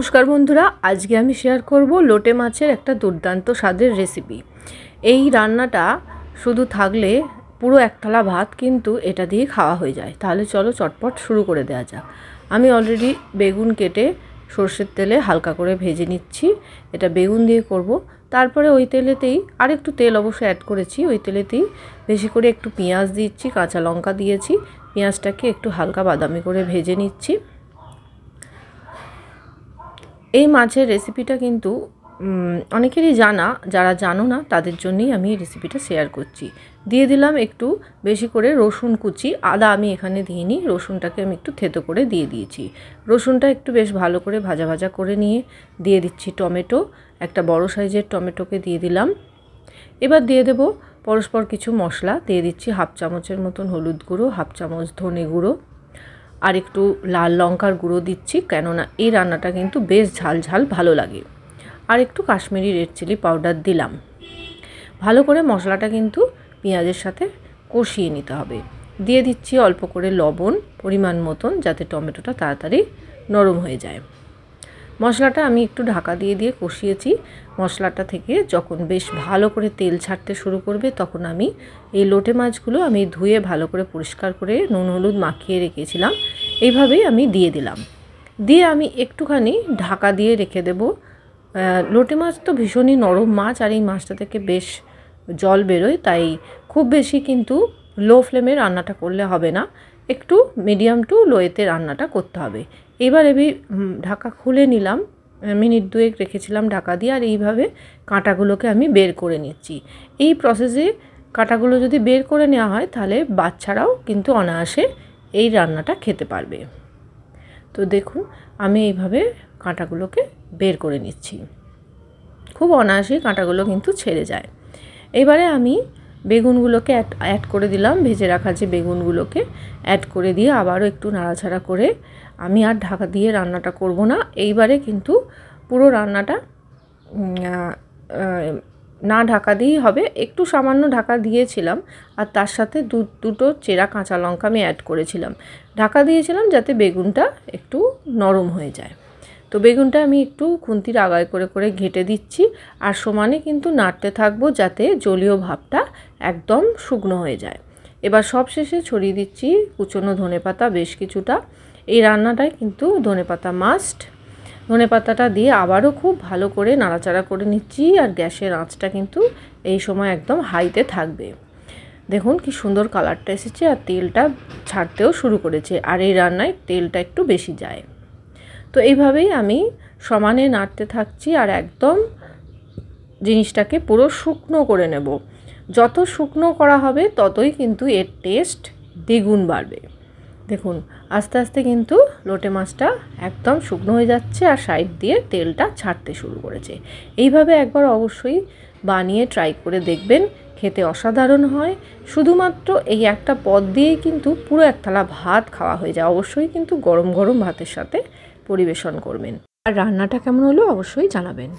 নমস্কার বন্ধুরা, আজকে আমি শেয়ার করব লোটে মাছের একটা দুর্দান্ত স্বাদের রেসিপি। এই রান্নাটা শুধু থাকলে পুরো এক থালা ভাত কিন্তু এটা দিয়ে খাওয়া হয়ে যায়। তাহলে চলো চটপট শুরু করে দেওয়া যাক। আমি অলরেডি বেগুন কেটে সর্ষের তেলে হালকা করে ভেজে নিচ্ছি। এটা বেগুন দিয়ে করব। তারপরে ওই তেলেতেই আর একটু তেল অবশ্যই অ্যাড করেছি। ওই তেলেতেই বেশি করে একটু পেঁয়াজ দিচ্ছি, কাঁচা লঙ্কা দিয়েছি। পেঁয়াজটাকে একটু হালকা বাদামি করে ভেজে নিচ্ছি। এই মাছের রেসিপিটা কিন্তু অনেকেরই জানা, যারা জানো না তাদের জন্যই আমি এই রেসিপিটা শেয়ার করছি। দিয়ে দিলাম একটু বেশি করে রসুন কুচি। আদা আমি এখানে দিইনি, রসুনটাকে আমি একটু থেতো করে দিয়ে দিয়েছি। রসুনটা একটু বেশ ভালো করে ভাজা ভাজা করে নিয়ে দিয়ে দিচ্ছি টমেটো। একটা বড় সাইজের টমেটোকে দিয়ে দিলাম। এবার দিয়ে দেব পরস্পর কিছু মশলা। দিয়ে দিচ্ছি হাফ চামচের মতন হলুদ গুঁড়ো, হাফ চামচ ধনে গুঁড়ো, আর একটু লাল লঙ্কার গুঁড়ো দিচ্ছি, কেননা এই রান্নাটা কিন্তু বেশ ঝাল ঝাল ভালো লাগে। আর একটু কাশ্মীরি রেড চিলি পাউডার দিলাম। ভালো করে মশলাটা কিন্তু পেঁয়াজের সাথে কষিয়ে নিতে হবে। দিয়ে দিচ্ছি অল্প করে লবণ পরিমাণ মতন, যাতে টমেটোটা তাড়াতাড়ি নরম হয়ে যায়। মশলাটা আমি একটু ঢাকা দিয়ে দিয়ে কষিয়েছি। মশলাটা থেকে যখন বেশ ভালো করে তেল ছাড়তে শুরু করবে, তখন আমি এই লোটে মাছগুলো আমি ধুয়ে ভালো করে পরিষ্কার করে নুন হলুদ মাখিয়ে রেখেছিলাম, এইভাবেই আমি দিয়ে দিলাম। দিয়ে আমি একটুখানি ঢাকা দিয়ে রেখে দেব। লোটে মাছ তো ভীষণই নরম মাছ, আর এই মাছটা থেকে বেশ জল বেরোয়, তাই খুব বেশি কিন্তু লো ফ্লেমে রান্নাটা করলে হবে না, একটু মিডিয়াম টু লোয়েতে রান্নাটা করতে হবে। এবার আমি ঢাকা খুলে নিলাম, মিনিট দুয়েক রেখেছিলাম ঢাকা দিয়ে। আর এইভাবে কাঁটাগুলোকে আমি বের করে নিচ্ছি। এই প্রসেসে কাঁটাগুলো যদি বের করে নেওয়া হয়, তাহলে বাচ্চারাও কিন্তু অনায়াসে এই রান্নাটা খেতে পারবে। তো দেখুন, আমি এইভাবে কাঁটাগুলোকে বের করে নিচ্ছি। খুব অনায়াসেই কাঁটাগুলো কিন্তু ছেড়ে যায়। এবারে আমি বেগুনগুলোকে অ্যাড করে দিলাম। ভেজে রাখা যে বেগুনগুলোকে অ্যাড করে দিয়ে আবারও একটু নাড়াচাড়া করে আমি আর ঢাকা দিয়ে রান্নাটা করব না। এইবারে কিন্তু পুরো রান্নাটা না ঢাকা দিয়েই হবে। একটু সামান্য ঢাকা দিয়েছিলাম, আর তার সাথে দুটো চেরা কাঁচা লঙ্কা আমি অ্যাড করেছিলাম। ঢাকা দিয়েছিলাম যাতে বেগুনটা একটু নরম হয়ে যায়। তো বেগুনটা আমি একটু খুন্তির আগায় করে করে ঘেঁটে দিচ্ছি, আর সমানে কিন্তু নাড়তে থাকবো, যাতে জলীয় ভাবটা একদম শুকনো হয়ে যায়। এবার সবশেষে ছড়িয়ে দিচ্ছি কুচনো ধনেপাতা বেশ কিছুটা। এই রান্নাটায় কিন্তু ধনেপাতা মাস্ট। ধনেপাতাটা দিয়ে আবারও খুব ভালো করে নাড়াচাড়া করে নিচ্ছি, আর গ্যাসের আঁচটা কিন্তু এই সময় একদম হাইতে থাকবে। দেখুন কি সুন্দর কালারটা এসেছে, আর তেলটা ছাড়তেও শুরু করেছে। আর এই রান্নায় তেলটা একটু বেশি যায়। তো এইভাবেই আমি সমানে নাড়তে থাকছি, আর একদম জিনিসটাকে পুরো শুকনো করে নেব। যত শুকনো করা হবে ততই কিন্তু এর টেস্ট দ্বিগুণ বাড়বে। দেখুন আস্তে আস্তে কিন্তু লোটে মাছটা একদম শুকনো হয়ে যাচ্ছে, আর সাইড দিয়ে তেলটা ছাড়তে শুরু করেছে। এইভাবে একবার অবশ্যই বানিয়ে ট্রাই করে দেখবেন, খেতে অসাধারণ হয়। শুধুমাত্র এই একটা পদ দিয়েই কিন্তু পুরো এক থালা ভাত খাওয়া হয়ে যায়। অবশ্যই কিন্তু গরম গরম ভাতের সাথে পরিবেশন করবেন। আর রান্নাটা কেমন হলো অবশ্যই জানাবেন।